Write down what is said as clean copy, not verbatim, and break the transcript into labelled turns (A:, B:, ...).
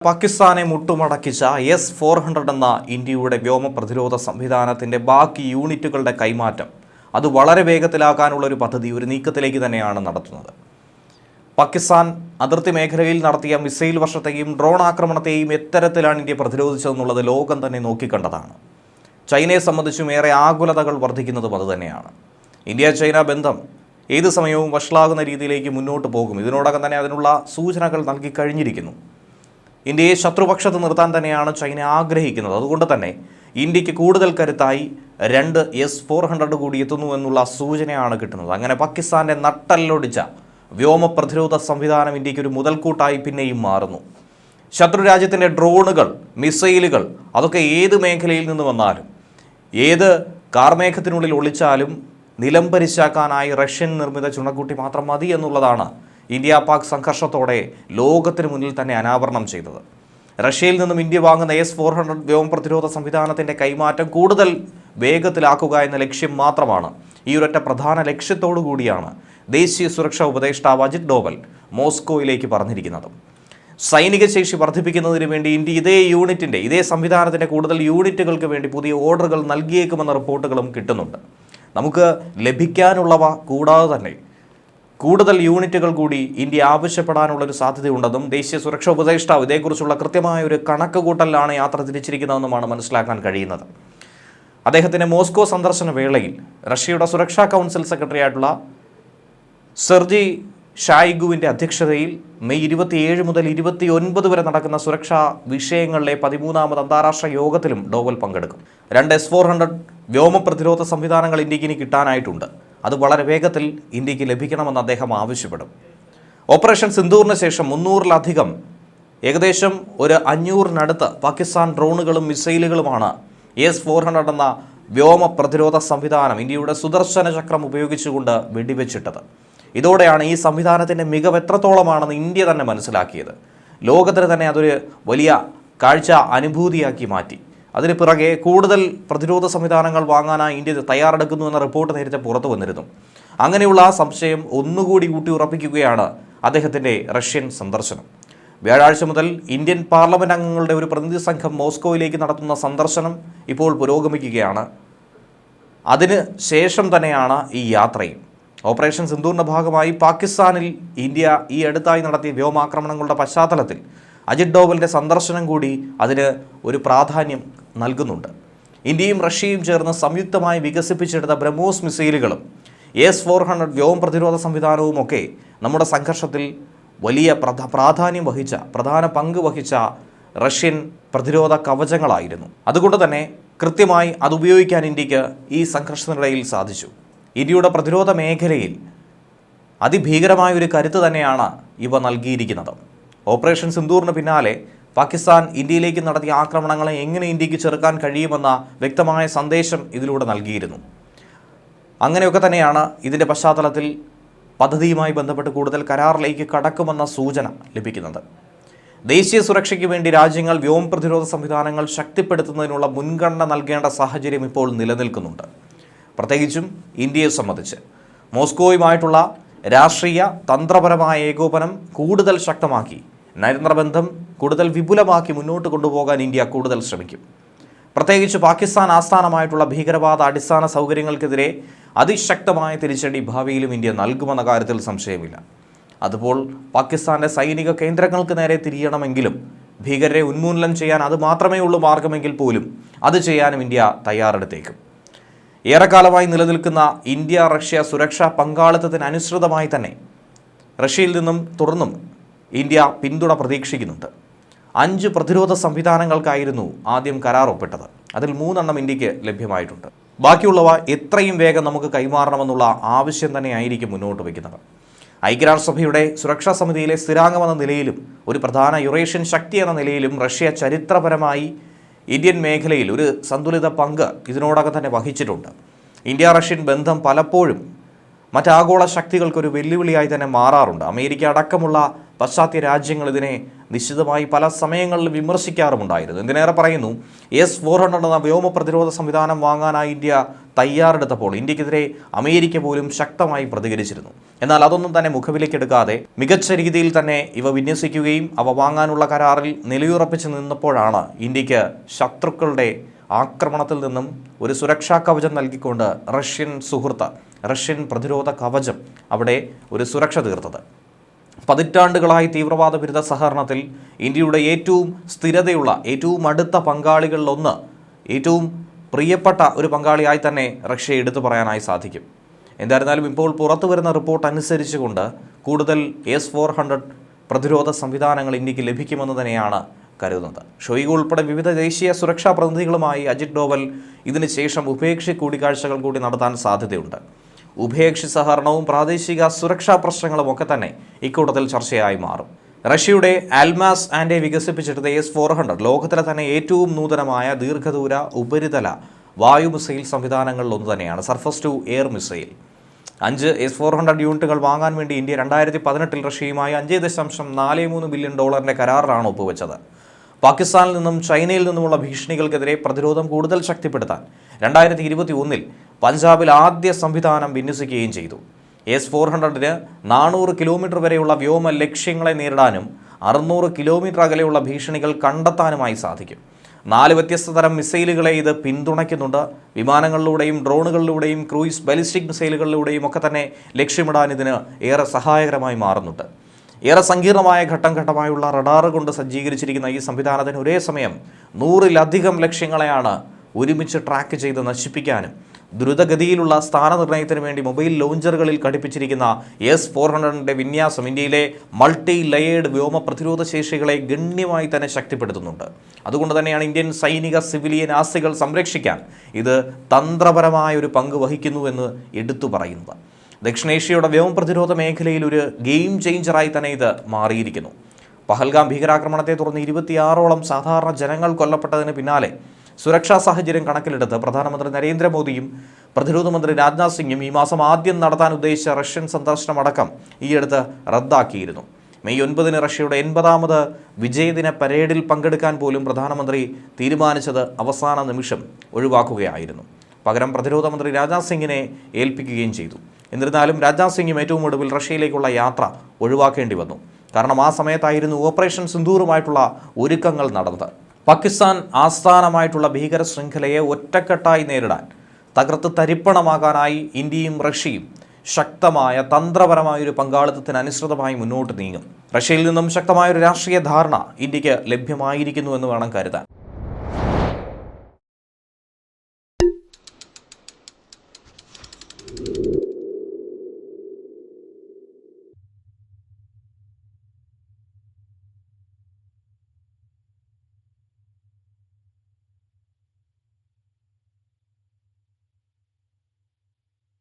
A: പാകിസ്ഥാനെ മുട്ടുമടക്കിച്ച S-400 എന്ന ഇന്ത്യയുടെ വ്യോമ പ്രതിരോധ സംവിധാനത്തിൻ്റെ ബാക്കി യൂണിറ്റുകളുടെ കൈമാറ്റം അത് വളരെ വേഗത്തിലാക്കാനുള്ള ഒരു പദ്ധതി, ഒരു നീക്കത്തിലേക്ക് തന്നെയാണ് നടത്തുന്നത്. പാകിസ്ഥാൻ അതിർത്തി മേഖലയിൽ നടത്തിയ മിസൈൽ വർഷത്തെയും ഡ്രോൺ ആക്രമണത്തെയും എത്തരത്തിലാണ് ഇന്ത്യ പ്രതിരോധിച്ചതെന്നുള്ളത് ലോകം തന്നെ നോക്കിക്കണ്ടതാണ്. ചൈനയെ സംബന്ധിച്ചും ഏറെ ആകുലതകൾ വർദ്ധിക്കുന്നതും അതുതന്നെയാണ്. ഇന്ത്യ ചൈന ബന്ധം ഏത് സമയവും വഷളാകുന്ന രീതിയിലേക്ക് മുന്നോട്ട് പോകും. ഇതിനോടകം തന്നെ അതിനുള്ള സൂചനകൾ നൽകി കഴിഞ്ഞിരിക്കുന്നു. ഇന്ത്യയെ ശത്രുപക്ഷത്ത് നിർത്താൻ തന്നെയാണ് ചൈന ആഗ്രഹിക്കുന്നത്. അതുകൊണ്ട് തന്നെ ഇന്ത്യക്ക് കൂടുതൽ കരുത്തായി 2 S-400 കൂടി എത്തുന്നു എന്നുള്ള സൂചനയാണ് കിട്ടുന്നത്. അങ്ങനെ പാകിസ്ഥാൻ്റെ നട്ടല്ലൊടിച്ച വ്യോമ പ്രതിരോധ സംവിധാനം ഇന്ത്യക്ക് ഒരു മുതൽക്കൂട്ടായി പിന്നെയും മാറുന്നു. ശത്രു രാജ്യത്തിൻ്റെ ഡ്രോണുകൾ, മിസൈലുകൾ അതൊക്കെ ഏത് മേഖലയിൽ നിന്ന് വന്നാലും, ഏത് കാർമേഘത്തിനുള്ളിൽ ഒളിച്ചാലും നിലംപരിശാക്കാനായി റഷ്യൻ നിർമ്മിത ചുണക്കുട്ടി മാത്രം മതി എന്നുള്ളതാണ് ഇന്ത്യ പാക് സംഘർഷത്തോടെ ലോകത്തിന് മുന്നിൽ തന്നെ അനാവരണം ചെയ്തത്. റഷ്യയിൽ നിന്നും ഇന്ത്യ വാങ്ങുന്ന S-400 വ്യോമ പ്രതിരോധ സംവിധാനത്തിൻ്റെ കൈമാറ്റം കൂടുതൽ വേഗത്തിലാക്കുക എന്ന ലക്ഷ്യം മാത്രമാണ്. ഈ ഒരൊറ്റ പ്രധാന ലക്ഷ്യത്തോടു കൂടിയാണ് ദേശീയ സുരക്ഷാ ഉപദേഷ്ടാവ് അജിത് ഡോവൽ മോസ്കോയിലേക്ക് പറഞ്ഞിരിക്കുന്നത്. സൈനിക ശേഷി വർദ്ധിപ്പിക്കുന്നതിന് വേണ്ടി ഇന്ത്യ ഇതേ സംവിധാനത്തിൻ്റെ കൂടുതൽ യൂണിറ്റുകൾക്ക് വേണ്ടി പുതിയ ഓർഡറുകൾ നൽകിയേക്കുമെന്ന റിപ്പോർട്ടുകളും കിട്ടുന്നുണ്ട്. നമുക്ക് ലഭിക്കാനുള്ളവ കൂടാതെ തന്നെ കൂടുതൽ യൂണിറ്റുകൾ കൂടി ഇന്ത്യ ആവശ്യപ്പെടാനുള്ളൊരു സാധ്യതയുണ്ടെന്നും ദേശീയ സുരക്ഷാ ഉപദേഷ്ടാവ് ഇതേക്കുറിച്ചുള്ള കൃത്യമായ ഒരു കണക്കുകൂട്ടലിലാണ് യാത്ര തിരിച്ചിരിക്കുന്നതെന്നുമാണ് മനസ്സിലാക്കാൻ കഴിയുന്നത്. അദ്ദേഹത്തിൻ്റെ മോസ്കോ സന്ദർശന വേളയിൽ റഷ്യയുടെ സുരക്ഷാ കൗൺസിൽ സെക്രട്ടറി ആയിട്ടുള്ള സെർജി ഷായിഗുവിൻ്റെ അധ്യക്ഷതയിൽ മെയ് 27 മുതൽ 29 വരെ നടക്കുന്ന സുരക്ഷാ വിഷയങ്ങളിലെ 13ാമത് അന്താരാഷ്ട്ര യോഗത്തിലും ഡോവൽ പങ്കെടുക്കും. 2 S-400 വ്യോമ പ്രതിരോധ സംവിധാനങ്ങൾ ഇന്ത്യക്ക് ഇനി കിട്ടാനായിട്ടുണ്ട്. അത് വളരെ വേഗത്തിൽ ഇന്ത്യക്ക് ലഭിക്കണമെന്ന് അദ്ദേഹം ആവശ്യപ്പെടും. ഓപ്പറേഷൻ സിന്ദൂറിന് ശേഷം 300-ലധികം, ഏകദേശം ഒരു 500-നടുത്ത് പാകിസ്ഥാൻ ഡ്രോണുകളും മിസൈലുകളുമാണ് S-400 എന്ന വ്യോമ പ്രതിരോധ സംവിധാനം ഇന്ത്യയുടെ സുദർശന ചക്രം ഉപയോഗിച്ചുകൊണ്ട് വെടിവെച്ചിട്ടത്. ഇതോടെയാണ് ഈ സംവിധാനത്തിൻ്റെ മികവ് എത്രത്തോളമാണെന്ന് ഇന്ത്യ തന്നെ മനസ്സിലാക്കിയത്. ലോകത്തിന് തന്നെ അതൊരു വലിയ കാഴ്ച അനുഭൂതിയാക്കി മാറ്റി. അതിന് പിറകെ കൂടുതൽ പ്രതിരോധ സംവിധാനങ്ങൾ വാങ്ങാനായി ഇന്ത്യ തയ്യാറെടുക്കുന്നു എന്ന റിപ്പോർട്ട് നേരത്തെ പുറത്തു വന്നിരുന്നു. അങ്ങനെയുള്ള ആ സംശയം ഒന്നുകൂടി ഊട്ടിയുറപ്പിക്കുകയാണ് അദ്ദേഹത്തിൻ്റെ റഷ്യൻ സന്ദർശനം. വ്യാഴാഴ്ച മുതൽ ഇന്ത്യൻ പാർലമെൻറ്റ് അംഗങ്ങളുടെ ഒരു പ്രതിനിധി സംഘം മോസ്കോയിലേക്ക് നടത്തുന്ന സന്ദർശനം ഇപ്പോൾ പുരോഗമിക്കുകയാണ്. അതിന് ശേഷം തന്നെയാണ് ഈ യാത്രയും. ഓപ്പറേഷൻ സിന്ദൂറിൻ്റെ ഭാഗമായി പാകിസ്ഥാനിൽ ഇന്ത്യ ഈ അടുത്തായി നടത്തിയ വ്യോമാക്രമണങ്ങളുടെ പശ്ചാത്തലത്തിൽ അജിത് ഡോവലിൻ്റെ സന്ദർശനം കൂടി അതിന് ഒരു പ്രാധാന്യം നൽകുന്നുണ്ട്. ഇന്ത്യയും റഷ്യയും ചേർന്ന് സംയുക്തമായി വികസിപ്പിച്ചെടുത്ത ബ്രഹ്മോസ് മിസൈലുകളും S-400 വ്യോമ പ്രതിരോധ സംവിധാനവുമൊക്കെ നമ്മുടെ സംഘർഷത്തിൽ വലിയ പ്രധാന പങ്ക് വഹിച്ച റഷ്യൻ പ്രതിരോധ കവചങ്ങളായിരുന്നു. അതുകൊണ്ട് തന്നെ കൃത്യമായി അത് ഉപയോഗിക്കാൻ ഇന്ത്യക്ക് ഈ സംഘർഷത്തിനിടയിൽ സാധിച്ചു. ഇന്ത്യയുടെ പ്രതിരോധ മേഖലയിൽ അതിഭീകരമായ ഒരു കരുത്ത് തന്നെയാണ് ഇവ നൽകിയിരിക്കുന്നത്. ഓപ്പറേഷൻ സിന്ദൂറിന് പിന്നാലെ പാകിസ്ഥാൻ ഇന്ത്യയിലേക്ക് നടത്തിയ ആക്രമണങ്ങളെ എങ്ങനെ ഇന്ത്യക്ക് ചെറുക്കാൻ കഴിയുമെന്ന വ്യക്തമായ സന്ദേശം ഇതിലൂടെ നൽകിയിരുന്നു. അങ്ങനെയൊക്കെ തന്നെയാണ് ഇതിൻ്റെ പശ്ചാത്തലത്തിൽ പദ്ധതിയുമായി ബന്ധപ്പെട്ട് കൂടുതൽ കരാറിലേക്ക് കടക്കുമെന്ന സൂചന ലഭിക്കുന്നത്. ദേശീയ സുരക്ഷയ്ക്ക് വേണ്ടി രാജ്യങ്ങൾ വ്യോമ പ്രതിരോധ സംവിധാനങ്ങൾ ശക്തിപ്പെടുത്തുന്നതിനുള്ള മുൻഗണന നൽകേണ്ട സാഹചര്യം ഇപ്പോൾ നിലനിൽക്കുന്നുണ്ട്. പ്രത്യേകിച്ചും ഇന്ത്യയെ സംബന്ധിച്ച് മോസ്കോയുമായിട്ടുള്ള രാഷ്ട്രീയ തന്ത്രപരമായ ഏകോപനം കൂടുതൽ ശക്തമാക്കി നയതന്ത്രബന്ധം കൂടുതൽ വിപുലമാക്കി മുന്നോട്ട് കൊണ്ടുപോകാൻ ഇന്ത്യ കൂടുതൽ ശ്രമിക്കും. പ്രത്യേകിച്ച് പാകിസ്ഥാൻ ആസ്ഥാനമായിട്ടുള്ള ഭീകരവാദ അടിസ്ഥാന സൗകര്യങ്ങൾക്കെതിരെ അതിശക്തമായ തിരിച്ചടി ഭാവിയിലും ഇന്ത്യ നൽകുമെന്ന കാര്യത്തിൽ സംശയമില്ല. അതുപോൾ പാകിസ്ഥാൻ്റെ സൈനിക കേന്ദ്രങ്ങൾക്ക് നേരെ തിരിയണമെങ്കിലും ഭീകരരെ ഉന്മൂലനം ചെയ്യാൻ അത് മാത്രമേ ഉള്ളൂ മാർഗമെങ്കിൽ പോലും അത് ചെയ്യാനും ഇന്ത്യ തയ്യാറെടുത്തേക്കും. ഏറെക്കാലമായി നിലനിൽക്കുന്ന ഇന്ത്യ റഷ്യ സുരക്ഷാ പങ്കാളിത്തത്തിന് അനുസൃതമായി തന്നെ റഷ്യയിൽ നിന്നും തുടർന്നും ഇന്ത്യ പിന്തുണ പ്രതീക്ഷിക്കുന്നുണ്ട്. 5 പ്രതിരോധ സംവിധാനങ്ങൾക്കായിരുന്നു ആദ്യം കരാർ ഒപ്പിട്ടത്. അതിൽ 3 ഇന്ത്യക്ക് ലഭ്യമായിട്ടുണ്ട്. ബാക്കിയുള്ളവ എത്രയും വേഗം നമുക്ക് കൈമാറണമെന്നുള്ള ആവശ്യം തന്നെയായിരിക്കും മുന്നോട്ട് വയ്ക്കുന്നത്. ഐക്യരാഷ്ട്രസഭയുടെ സുരക്ഷാ സമിതിയിലെ സ്ഥിരാംഗമെന്ന നിലയിലും ഒരു പ്രധാന യുറേഷ്യൻ ശക്തി എന്ന നിലയിലും റഷ്യ ചരിത്രപരമായി ഇന്ത്യൻ മേഖലയിൽ ഒരു സന്തുലിത പങ്ക് ഇതിനോടകം തന്നെ വഹിച്ചിട്ടുണ്ട്. ഇന്ത്യ റഷ്യൻ ബന്ധം പലപ്പോഴും മറ്റ് ആഗോള ശക്തികൾക്കൊരു വെല്ലുവിളിയായി തന്നെ മാറാറുണ്ട്. അമേരിക്ക അടക്കമുള്ള പാശ്ചാത്യ രാജ്യങ്ങൾ ഇതിനെ നിശ്ചിതമായി പല സമയങ്ങളിൽ വിമർശിക്കാറുമുണ്ടായിരുന്നു. എന്തിനേറെ പറയുന്നു, S-400 എന്ന വ്യോമ പ്രതിരോധ സംവിധാനം വാങ്ങാനായി ഇന്ത്യ തയ്യാറെടുത്തപ്പോൾ ഇന്ത്യക്കെതിരെ അമേരിക്ക പോലും ശക്തമായി പ്രതികരിച്ചിരുന്നു. എന്നാൽ അതൊന്നും തന്നെ മുഖവിലേക്കെടുക്കാതെ മികച്ച രീതിയിൽ തന്നെ ഇവ വിന്യസിക്കുകയും അവ വാങ്ങാനുള്ള കരാറിൽ നിലയുറപ്പിച്ച് നിന്നപ്പോഴാണ് ഇന്ത്യക്ക് ശത്രുക്കളുടെ ആക്രമണത്തിൽ നിന്നും ഒരു സുരക്ഷാ കവചം നൽകിക്കൊണ്ട് റഷ്യൻ പ്രതിരോധ കവചം അവിടെ ഒരു സുരക്ഷ തീർത്തത്. പതിറ്റാണ്ടുകളായി തീവ്രവാദ വിരുദ്ധ സഹകരണത്തിൽ ഇന്ത്യയുടെ ഏറ്റവും സ്ഥിരതയുള്ള, ഏറ്റവും അടുത്ത പങ്കാളികളിലൊന്ന്, ഏറ്റവും പ്രിയപ്പെട്ട ഒരു പങ്കാളിയായി തന്നെ റഷ്യയെ എടുത്തു പറയാനായി സാധിക്കും. എന്തായിരുന്നാലും ഇപ്പോൾ പുറത്തു വരുന്ന റിപ്പോർട്ട് അനുസരിച്ചുകൊണ്ട് കൂടുതൽ S-400 പ്രതിരോധ സംവിധാനങ്ങൾ ഇന്ത്യക്ക് ലഭിക്കുമെന്ന് തന്നെയാണ് കരുതുന്നത്. ഷോയിഗു ഉൾപ്പെടെ വിവിധ ദേശീയ സുരക്ഷാ പ്രതിനിധികളുമായി അജിത് ഡോവൽ ഇതിന് ശേഷം ഉഭയകക്ഷി കൂടിക്കാഴ്ചകൾ കൂടി നടത്താൻ സാധ്യതയുണ്ട്. ഉഭയകക്ഷി സഹകരണവും പ്രാദേശിക സുരക്ഷാ പ്രശ്നങ്ങളും ഒക്കെ തന്നെ ഇക്കൂട്ടത്തിൽ ചർച്ചയായി മാറും. റഷ്യയുടെ ആൽമാസ് ആൻഡെ വികസിപ്പിച്ചെടുത്ത S-400 ലോകത്തിലെ തന്നെ ഏറ്റവും നൂതനമായ ദീർഘദൂര ഉപരിതല വായു മിസൈൽ സംവിധാനങ്ങളിൽ ഒന്ന് തന്നെയാണ്. Surface to air missile 5 S-400 യൂണിറ്റുകൾ വാങ്ങാൻ വേണ്ടി ഇന്ത്യ 2018 റഷ്യയുമായി $5.43 ബില്യൺ കരാറിലാണ് ഒപ്പുവെച്ചത്. പാകിസ്ഥാനിൽ നിന്നും ചൈനയിൽ നിന്നുമുള്ള ഭീഷണികൾക്കെതിരെ പ്രതിരോധം കൂടുതൽ ശക്തിപ്പെടുത്താൻ 2021 പഞ്ചാബിൽ ആദ്യ സംവിധാനം വിന്യസിക്കുകയും ചെയ്തു. S-400 400 കിലോമീറ്റർ വരെയുള്ള വ്യോമ ലക്ഷ്യങ്ങളെ നേരിടാനും 600 കിലോമീറ്റർ അകലെയുള്ള ഭീഷണികൾ കണ്ടെത്താനുമായി സാധിക്കും. 4 വ്യത്യസ്ത തരം മിസൈലുകളെ ഇത് പിന്തുണയ്ക്കുന്നുണ്ട്. വിമാനങ്ങളിലൂടെയും ഡ്രോണുകളിലൂടെയും ക്രൂയിസ് ബാലിസ്റ്റിക് മിസൈലുകളിലൂടെയും ഒക്കെ തന്നെ ലക്ഷ്യമിടാൻ ഇതിന് ഏറെ സഹായകരമായി മാറുന്നുണ്ട്. ഏറെ സങ്കീർണമായ ഘട്ടം ഘട്ടമായുള്ള റഡാർ കൊണ്ട് സജ്ജീകരിച്ചിരിക്കുന്ന ഈ സംവിധാനത്തിന് ഒരേ സമയം 100-ലധികം ലക്ഷ്യങ്ങളെയാണ് ഒരുമിച്ച് ട്രാക്ക് ചെയ്ത് നശിപ്പിക്കാനും ദ്രുതഗതിയിലുള്ള സ്ഥാനനിർണ്ണയത്തിന് വേണ്ടി മൊബൈൽ ലോഞ്ചറുകളിൽ ഘടിപ്പിച്ചിരിക്കുന്ന S-400 വിന്യാസം ഇന്ത്യയിലെ മൾട്ടി ലെയേർഡ് വ്യോമ പ്രതിരോധ ശേഷികളെ ഗണ്യമായി തന്നെ ശക്തിപ്പെടുത്തുന്നുണ്ട്. അതുകൊണ്ട് തന്നെയാണ് ഇന്ത്യൻ സൈനിക സിവിലിയൻ ആസ്തികൾ സംരക്ഷിക്കാൻ ഇത് തന്ത്രപരമായ ഒരു പങ്ക് വഹിക്കുന്നുവെന്ന് എടുത്തു പറയുന്നത്. ദക്ഷിണേഷ്യയുടെ വ്യോമ പ്രതിരോധ മേഖലയിൽ ഒരു ഗെയിം ചേഞ്ചറായി തന്നെ ഇത് മാറിയിരിക്കുന്നു. പഹൽഗാം ഭീകരാക്രമണത്തെ തുടർന്ന് 26ഓളം സാധാരണ ജനങ്ങൾ കൊല്ലപ്പെട്ടതിന് പിന്നാലെ സുരക്ഷാ സാഹചര്യം കണക്കിലെടുത്ത് പ്രധാനമന്ത്രി നരേന്ദ്രമോദിയും പ്രതിരോധ മന്ത്രി രാജ്നാഥ് സിംഗും ഈ മാസം ആദ്യം നടത്താൻ ഉദ്ദേശിച്ച റഷ്യൻ സന്ദർശനമടക്കം ഈയടുത്ത് റദ്ദാക്കിയിരുന്നു. മെയ് 9 റഷ്യയുടെ 80ാമത് വിജയദിന പരേഡിൽ പങ്കെടുക്കാൻ പോലും പ്രധാനമന്ത്രി തീരുമാനിച്ചത് അവസാന നിമിഷം ഒഴിവാക്കുകയായിരുന്നു. പകരം പ്രതിരോധ മന്ത്രി രാജ്നാഥ് സിംഗിനെ ഏൽപ്പിക്കുകയും ചെയ്തു. എന്നിരുന്നാലും രാജ്നാഥ് സിംഗും ഏറ്റവും ഒടുവിൽ റഷ്യയിലേക്കുള്ള യാത്ര ഒഴിവാക്കേണ്ടി വന്നു. കാരണം ആ സമയത്തായിരുന്നു ഓപ്പറേഷൻ സിന്ദൂറുമായിട്ടുള്ള ഒരുക്കങ്ങൾ നടന്നത്. പാകിസ്ഥാൻ ആസ്ഥാനമായിട്ടുള്ള ഭീകര ശൃംഖലയെ ഒറ്റക്കെട്ടായി നേരിടാൻ, തകർത്ത് തരിപ്പണമാകാനായി ഇന്ത്യയും റഷ്യയും ശക്തമായ തന്ത്രപരമായൊരു പങ്കാളിത്തത്തിന് അനുസൃതമായി മുന്നോട്ട് നീങ്ങും. റഷ്യയിൽ നിന്നും ശക്തമായൊരു രാഷ്ട്രീയ ധാരണ ഇന്ത്യക്ക് ലഭ്യമായിരിക്കുന്നു എന്ന് വേണം കരുതാൻ.